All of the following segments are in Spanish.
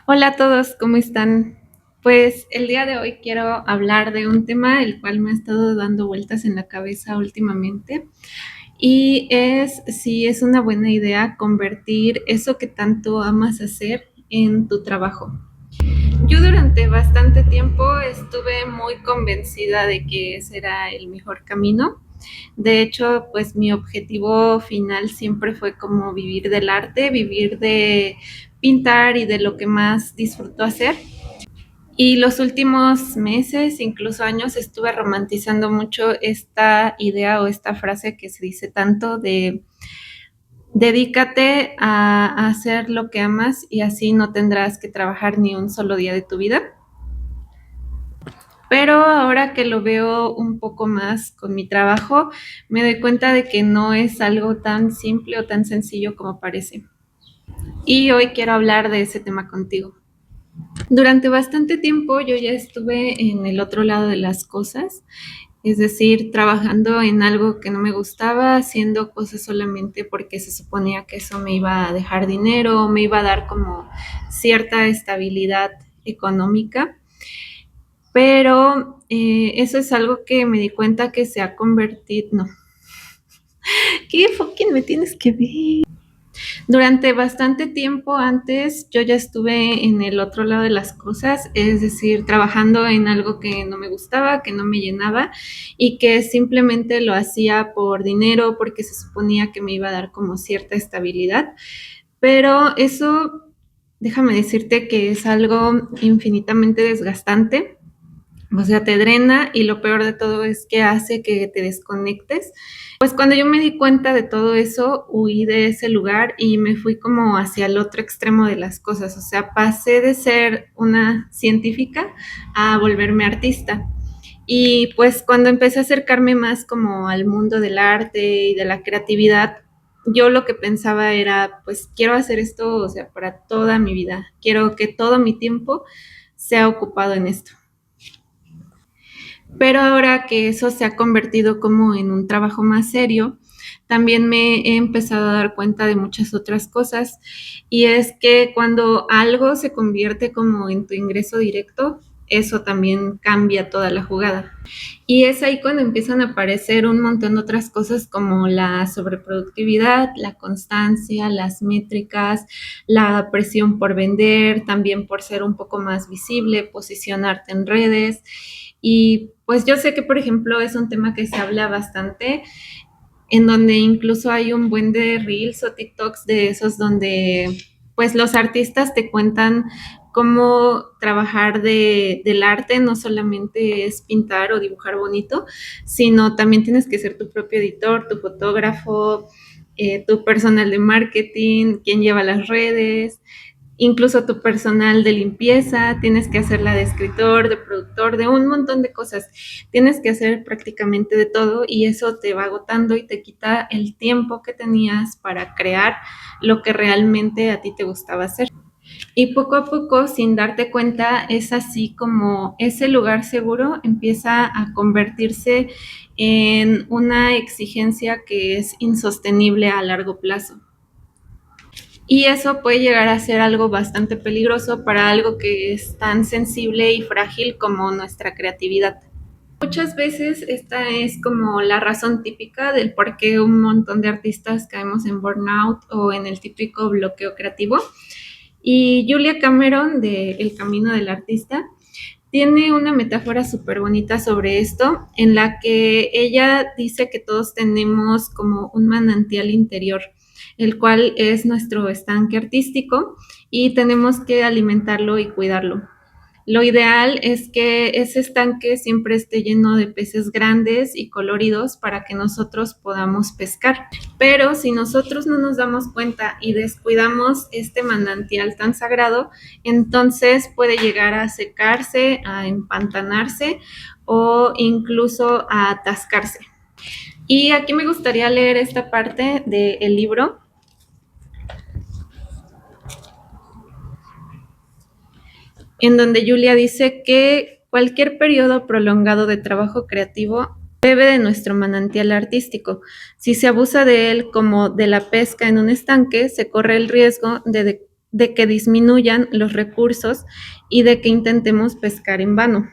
Hola a todos, ¿cómo están? Pues el día de hoy quiero hablar de un tema el cual me ha estado dando vueltas en la cabeza últimamente y es si es una buena idea convertir eso que tanto amas hacer en tu trabajo. Yo durante bastante tiempo estuve muy convencida de que ese era el mejor camino. De hecho, pues mi objetivo final siempre fue como vivir del arte, vivir de pintar y de lo que más disfruto hacer. Y los últimos meses, incluso años, estuve romantizando mucho esta idea o esta frase que se dice tanto de dedícate a hacer lo que amas y así no tendrás que trabajar ni un solo día de tu vida. Pero ahora que lo veo un poco más con mi trabajo, me doy cuenta de que no es algo tan simple o tan sencillo como parece. Y hoy quiero hablar de ese tema contigo. Durante bastante tiempo yo ya estuve en el otro lado de las cosas, es decir, trabajando en algo que no me gustaba, haciendo cosas solamente porque se suponía que eso me iba a dejar dinero, me iba a dar como cierta estabilidad económica, pero eso es algo que me di cuenta que se ha convertido, no, ¿qué fucking me tienes que ver? Durante bastante tiempo antes yo ya estuve en el otro lado de las cosas, es decir, trabajando en algo que no me gustaba, que no me llenaba y que simplemente lo hacía por dinero porque se suponía que me iba a dar como cierta estabilidad. Pero eso, déjame decirte que es algo infinitamente desgastante, o sea, te drena y lo peor de todo es que hace que te desconectes. Pues cuando yo me di cuenta de todo eso, huí de ese lugar y me fui como hacia el otro extremo de las cosas. O sea, pasé de ser una científica a volverme artista. Y pues cuando empecé a acercarme más como al mundo del arte y de la creatividad, yo lo que pensaba era, pues quiero hacer esto, o sea, para toda mi vida. Quiero que todo mi tiempo sea ocupado en esto. Pero ahora que eso se ha convertido como en un trabajo más serio, también me he empezado a dar cuenta de muchas otras cosas y es que cuando algo se convierte como en tu ingreso directo, eso también cambia toda la jugada. Y es ahí cuando empiezan a aparecer un montón de otras cosas como la sobreproductividad, la constancia, las métricas, la presión por vender, también por ser un poco más visible, posicionarte en redes. Y pues yo sé que, por ejemplo, es un tema que se habla bastante, en donde incluso hay un buen de reels o TikToks de esos donde pues los artistas te cuentan cómo trabajar del arte no solamente es pintar o dibujar bonito, sino también tienes que ser tu propio editor, tu fotógrafo, tu personal de marketing, quien lleva las redes, incluso tu personal de limpieza, tienes que hacerla de escritor, de productor, de un montón de cosas. Tienes que hacer prácticamente de todo y eso te va agotando y te quita el tiempo que tenías para crear lo que realmente a ti te gustaba hacer. Y poco a poco, sin darte cuenta, es así como ese lugar seguro empieza a convertirse en una exigencia que es insostenible a largo plazo. Y eso puede llegar a ser algo bastante peligroso para algo que es tan sensible y frágil como nuestra creatividad. Muchas veces esta es como la razón típica del por qué un montón de artistas caemos en burnout o en el típico bloqueo creativo. Y Julia Cameron de El Camino del Artista tiene una metáfora súper bonita sobre esto, en la que ella dice que todos tenemos como un manantial interior, el cual es nuestro estanque artístico y tenemos que alimentarlo y cuidarlo. Lo ideal es que ese estanque siempre esté lleno de peces grandes y coloridos para que nosotros podamos pescar. Pero si nosotros no nos damos cuenta y descuidamos este manantial tan sagrado, entonces puede llegar a secarse, a empantanarse o incluso a atascarse. Y aquí me gustaría leer esta parte del libro en donde Julia dice que cualquier periodo prolongado de trabajo creativo bebe de nuestro manantial artístico. Si se abusa de él como de la pesca en un estanque, se corre el riesgo de que disminuyan los recursos y de que intentemos pescar en vano.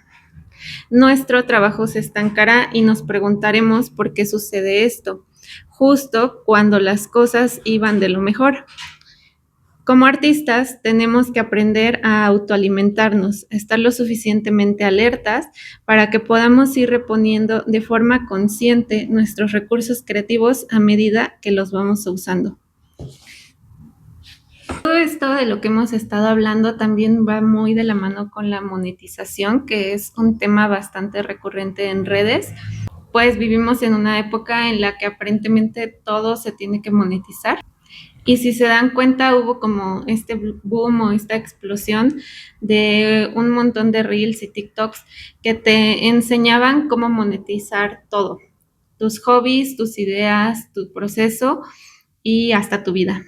Nuestro trabajo se estancará y nos preguntaremos por qué sucede esto, justo cuando las cosas iban de lo mejor. Como artistas tenemos que aprender a autoalimentarnos, a estar lo suficientemente alertas para que podamos ir reponiendo de forma consciente nuestros recursos creativos a medida que los vamos usando. Todo esto de lo que hemos estado hablando también va muy de la mano con la monetización, que es un tema bastante recurrente en redes. Pues vivimos en una época en la que aparentemente todo se tiene que monetizar. Y si se dan cuenta, hubo como este boom o esta explosión de un montón de reels y TikToks que te enseñaban cómo monetizar todo, tus hobbies, tus ideas, tu proceso y hasta tu vida.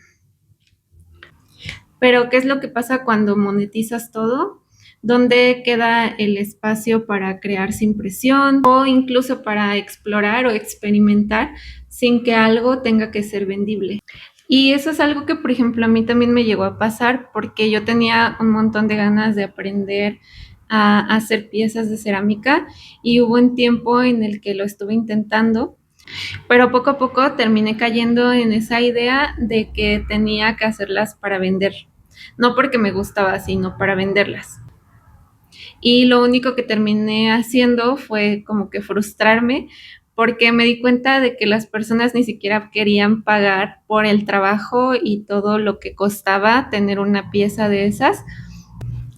Pero, ¿qué es lo que pasa cuando monetizas todo? ¿Dónde queda el espacio para crear sin presión o incluso para explorar o experimentar sin que algo tenga que ser vendible? Y eso es algo que, por ejemplo, a mí también me llegó a pasar porque yo tenía un montón de ganas de aprender a hacer piezas de cerámica y hubo un tiempo en el que lo estuve intentando, pero poco a poco terminé cayendo en esa idea de que tenía que hacerlas para vender, no porque me gustaba, sino para venderlas. Y lo único que terminé haciendo fue como que frustrarme porque me di cuenta de que las personas ni siquiera querían pagar por el trabajo y todo lo que costaba tener una pieza de esas.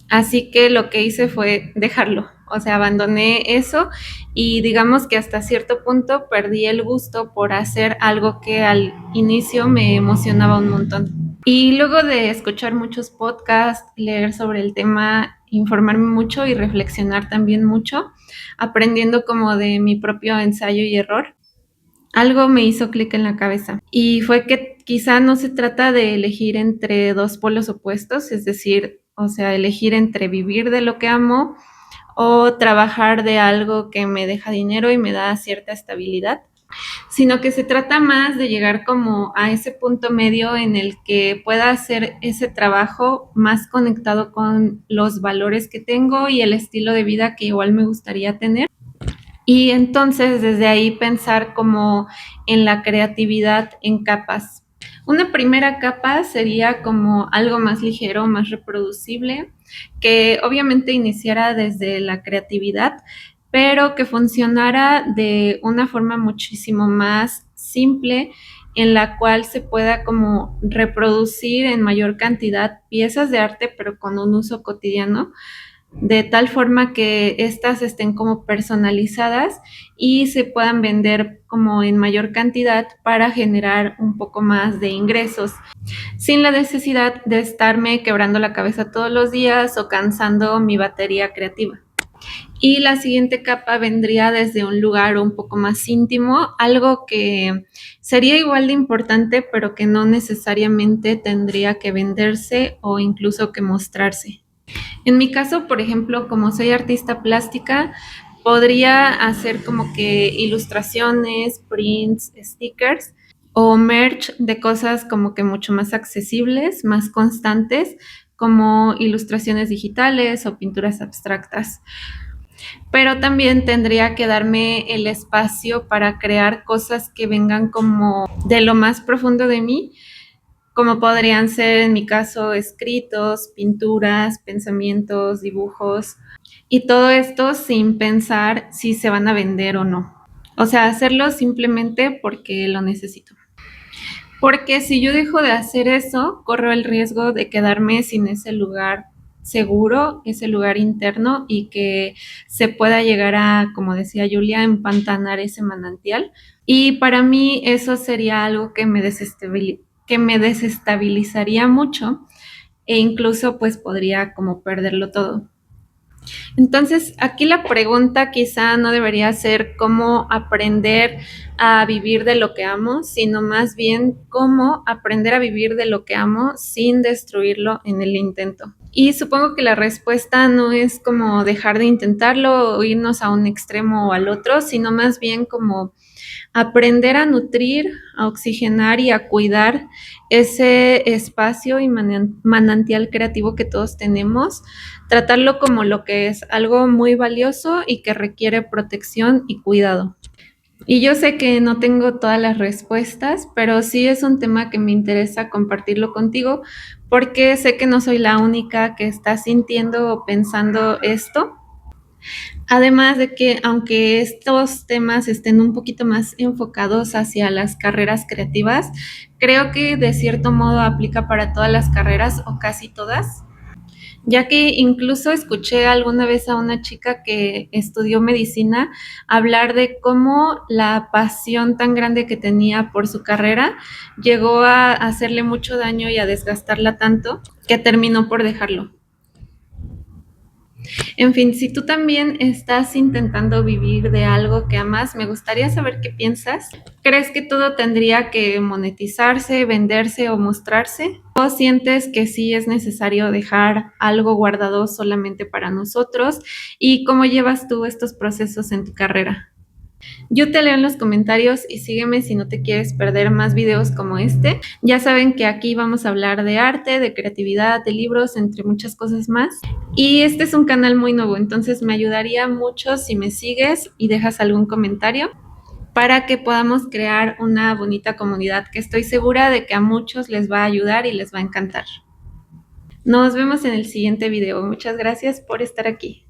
Así que lo que hice fue dejarlo, o sea, abandoné eso y digamos que hasta cierto punto perdí el gusto por hacer algo que al inicio me emocionaba un montón. Y luego de escuchar muchos podcasts, leer sobre el tema, informarme mucho y reflexionar también mucho, aprendiendo como de mi propio ensayo y error, algo me hizo clic en la cabeza y fue que quizá no se trata de elegir entre dos polos opuestos, es decir, o sea, elegir entre vivir de lo que amo o trabajar de algo que me deja dinero y me da cierta estabilidad, sino que se trata más de llegar como a ese punto medio en el que pueda hacer ese trabajo más conectado con los valores que tengo y el estilo de vida que igual me gustaría tener. Y entonces desde ahí pensar como en la creatividad en capas. Una primera capa sería como algo más ligero, más reproducible, que obviamente iniciara desde la creatividad, pero que funcionara de una forma muchísimo más simple en la cual se pueda como reproducir en mayor cantidad piezas de arte, pero con un uso cotidiano, de tal forma que estas estén como personalizadas y se puedan vender como en mayor cantidad para generar un poco más de ingresos, sin la necesidad de estarme quebrando la cabeza todos los días o cansando mi batería creativa. Y la siguiente capa vendría desde un lugar un poco más íntimo, algo que sería igual de importante, pero que no necesariamente tendría que venderse o incluso que mostrarse. En mi caso, por ejemplo, como soy artista plástica, podría hacer como que ilustraciones, prints, stickers o merch de cosas como que mucho más accesibles, más constantes, como ilustraciones digitales o pinturas abstractas. Pero también tendría que darme el espacio para crear cosas que vengan como de lo más profundo de mí, como podrían ser en mi caso escritos, pinturas, pensamientos, dibujos, y todo esto sin pensar si se van a vender o no. O sea, hacerlo simplemente porque lo necesito. Porque si yo dejo de hacer eso, corro el riesgo de quedarme sin ese lugar seguro, ese lugar interno y que se pueda llegar a, como decía Julia, empantanar ese manantial. Y para mí eso sería algo que me desestabilizaría mucho e incluso pues podría como perderlo todo. Entonces, aquí la pregunta quizá no debería ser cómo aprender a vivir de lo que amo, sino más bien cómo aprender a vivir de lo que amo sin destruirlo en el intento. Y supongo que la respuesta no es como dejar de intentarlo o irnos a un extremo o al otro, sino más bien como Aprender a nutrir, a oxigenar y a cuidar ese espacio y manantial creativo que todos tenemos, tratarlo como lo que es, algo muy valioso y que requiere protección y cuidado. Y yo sé que no tengo todas las respuestas, pero sí es un tema que me interesa compartirlo contigo porque sé que no soy la única que está sintiendo o pensando esto. Además de que, aunque estos temas estén un poquito más enfocados hacia las carreras creativas, creo que de cierto modo aplica para todas las carreras o casi todas, ya que incluso escuché alguna vez a una chica que estudió medicina hablar de cómo la pasión tan grande que tenía por su carrera llegó a hacerle mucho daño y a desgastarla tanto que terminó por dejarlo. En fin, si tú también estás intentando vivir de algo que amas, me gustaría saber qué piensas. ¿Crees que todo tendría que monetizarse, venderse o mostrarse? ¿O sientes que sí es necesario dejar algo guardado solamente para nosotros? ¿Y cómo llevas tú estos procesos en tu carrera? Yo te leo en los comentarios y sígueme si no te quieres perder más videos como este. Ya saben que aquí vamos a hablar de arte, de creatividad, de libros, entre muchas cosas más. Y este es un canal muy nuevo, entonces me ayudaría mucho si me sigues y dejas algún comentario para que podamos crear una bonita comunidad que estoy segura de que a muchos les va a ayudar y les va a encantar. Nos vemos en el siguiente video. Muchas gracias por estar aquí.